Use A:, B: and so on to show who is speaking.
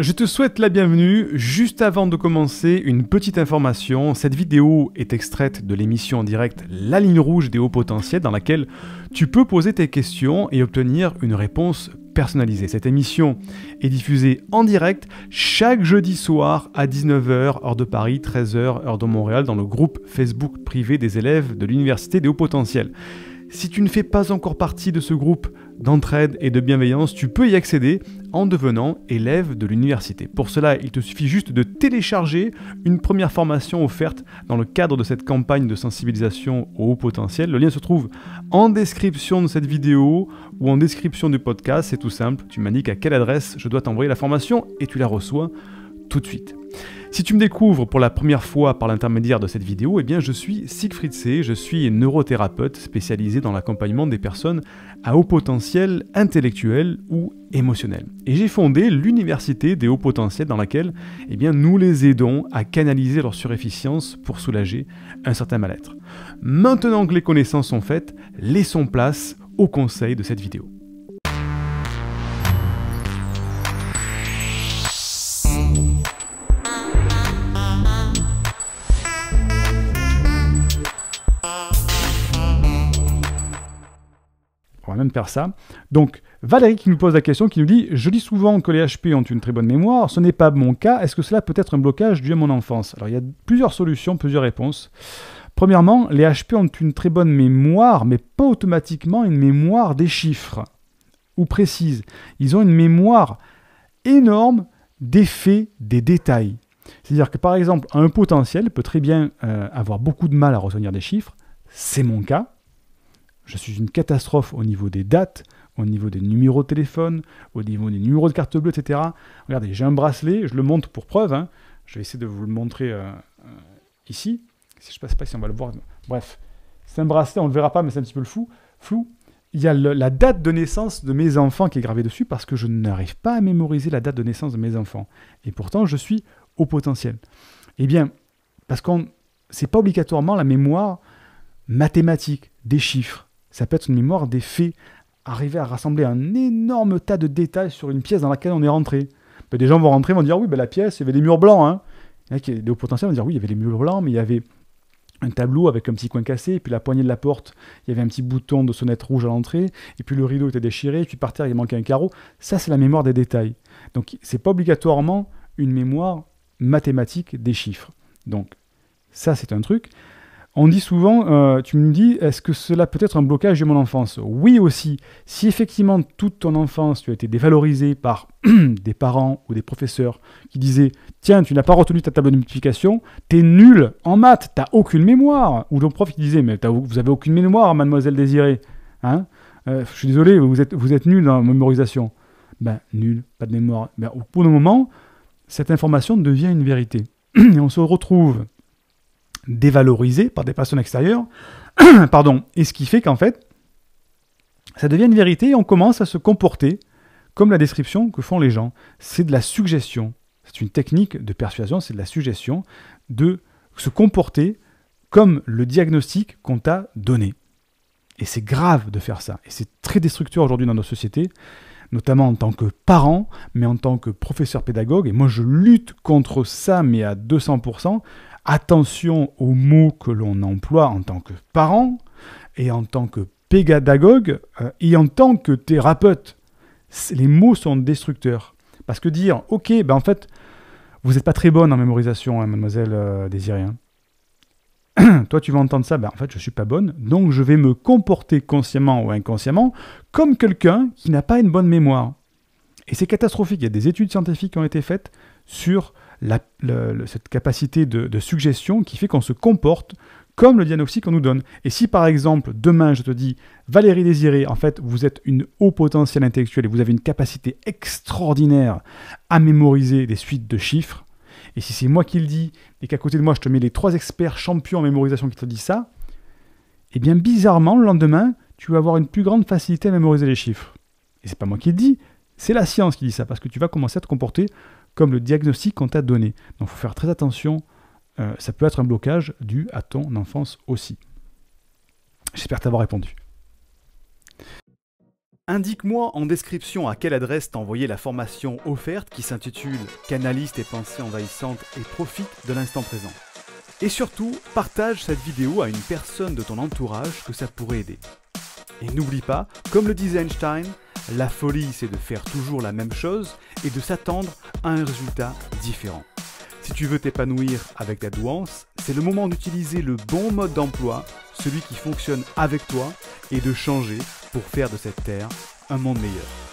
A: Je te souhaite la bienvenue. Juste avant de commencer, une petite information. Cette vidéo est extraite de l'émission en direct La Ligne Rouge des Hauts Potentiels dans laquelle tu peux poser tes questions et obtenir une réponse personnalisée. Cette émission est diffusée en direct chaque jeudi soir à 19h, heure de Paris, 13h, heure de Montréal, dans le groupe Facebook privé des élèves de l'Université des Hauts Potentiels. Si tu ne fais pas encore partie de ce groupe d'entraide et de bienveillance, tu peux y accéder en devenant élève de l'université. Pour cela, il te suffit juste de télécharger une première formation offerte dans le cadre de cette campagne de sensibilisation au haut potentiel. Le lien se trouve en description de cette vidéo ou en description du podcast. C'est tout simple, tu m'indiques à quelle adresse je dois t'envoyer la formation et tu la reçois tout de suite. Si tu me découvres pour la première fois par l'intermédiaire de cette vidéo, eh bien je suis Siegfried C, je suis neurothérapeute spécialisé dans l'accompagnement des personnes à haut potentiel intellectuel ou émotionnel. Et j'ai fondé l'Université des hauts potentiels dans laquelle eh bien, nous les aidons à canaliser leur surefficience pour soulager un certain mal-être. Maintenant que les connaissances sont faites, laissons place aux conseils de cette vidéo. On va même faire ça. Donc, Valérie qui nous pose la question, qui nous dit « Je dis souvent que les HP ont une très bonne mémoire, ce n'est pas mon cas, est-ce que cela peut être un blocage dû à mon enfance ?» Alors, il y a plusieurs solutions, plusieurs réponses. Premièrement, les HP ont une très bonne mémoire, mais pas automatiquement une mémoire des chiffres, ou précise. Ils ont une mémoire énorme des faits, des détails. C'est-à-dire que, par exemple, un potentiel peut très bien avoir beaucoup de mal à retenir des chiffres, c'est mon cas. Je suis une catastrophe au niveau des dates, au niveau des numéros de téléphone, au niveau des numéros de carte bleue, etc. Regardez, j'ai un bracelet, je le montre pour preuve. Hein. Je vais essayer de vous le montrer ici. Je ne sais pas si on va le voir. Bref, c'est un bracelet, on ne le verra pas, mais c'est un petit peu flou. Il y a la date de naissance de mes enfants qui est gravée dessus parce que je n'arrive pas à mémoriser la date de naissance de mes enfants. Et pourtant, je suis au potentiel. Eh bien, parce que ce n'est pas obligatoirement la mémoire mathématique, des chiffres. Ça peut être une mémoire des faits, arriver à rassembler un énorme tas de détails sur une pièce dans laquelle on est rentré. Des gens vont rentrer, vont dire « Oui, ben la pièce, il y avait des murs blancs. Hein. » Il y en a qui des hauts potentiels vont dire « Oui, il y avait des murs blancs, mais il y avait un tableau avec un petit coin cassé, et puis la poignée de la porte, il y avait un petit bouton de sonnette rouge à l'entrée, et puis le rideau était déchiré, et puis par terre, il manquait un carreau. » Ça, c'est la mémoire des détails. Donc, ce n'est pas obligatoirement une mémoire mathématique des chiffres. Donc, ça, c'est un truc. On dit souvent, tu me dis, est-ce que cela peut être un blocage de mon enfance? Oui aussi. Si effectivement toute ton enfance, tu as été dévalorisé par des parents ou des professeurs qui disaient « Tiens, tu n'as pas retenu ta table de multiplication, t'es nul en maths, t'as aucune mémoire !» Ou le prof qui disait « Mais vous avez aucune mémoire, mademoiselle Désirée. Hein je suis désolé, vous êtes nul dans la mémorisation. » Ben, nul, pas de mémoire. Ben, au bout d'un moment, cette information devient une vérité. Et on se retrouve dévalorisé par des personnes extérieures, et ce qui fait qu'en fait, ça devient une vérité et on commence à se comporter comme la description que font les gens. C'est de la suggestion. C'est une technique de persuasion, c'est de la suggestion de se comporter comme le diagnostic qu'on t'a donné. Et c'est grave de faire ça. Et c'est très destructeur aujourd'hui dans nos sociétés, notamment en tant que parent, mais en tant que professeur pédagogue. Et moi, je lutte contre ça, mais à 200%. Attention aux mots que l'on emploie en tant que parent et en tant que pédagogue et en tant que thérapeute. Les mots sont destructeurs. Parce que dire, ok, ben en fait, vous n'êtes pas très bonne en mémorisation, hein, mademoiselle Désirée. Hein. Toi, tu vas entendre ça, ben en fait, je ne suis pas bonne, donc je vais me comporter consciemment ou inconsciemment comme quelqu'un qui n'a pas une bonne mémoire. Et c'est catastrophique. Il y a des études scientifiques qui ont été faites sur cette capacité de suggestion qui fait qu'on se comporte comme le diagnostic qu'on nous donne. Et si par exemple, demain, je te dis « Valérie Désirée, en fait, vous êtes une haut potentiel intellectuel et vous avez une capacité extraordinaire à mémoriser des suites de chiffres, et si c'est moi qui le dis, et qu'à côté de moi, je te mets les 3 experts champions en mémorisation qui te disent ça, eh bien, bizarrement, le lendemain, tu vas avoir une plus grande facilité à mémoriser les chiffres. Et c'est pas moi qui le dis, c'est la science qui dit ça, parce que tu vas commencer à te comporter comme le diagnostic qu'on t'a donné. Donc, il faut faire très attention. Ça peut être un blocage dû à ton enfance aussi. J'espère t'avoir répondu.
B: Indique-moi en description à quelle adresse t'as envoyé la formation offerte qui s'intitule « Canalise tes pensées envahissantes et profite de l'instant présent ». Et surtout, partage cette vidéo à une personne de ton entourage que ça pourrait aider. Et n'oublie pas, comme le disait Einstein, la folie c'est de faire toujours la même chose et de s'attendre à un résultat différent. Si tu veux t'épanouir avec ta douance, c'est le moment d'utiliser le bon mode d'emploi, celui qui fonctionne avec toi, et de changer pour faire de cette terre un monde meilleur.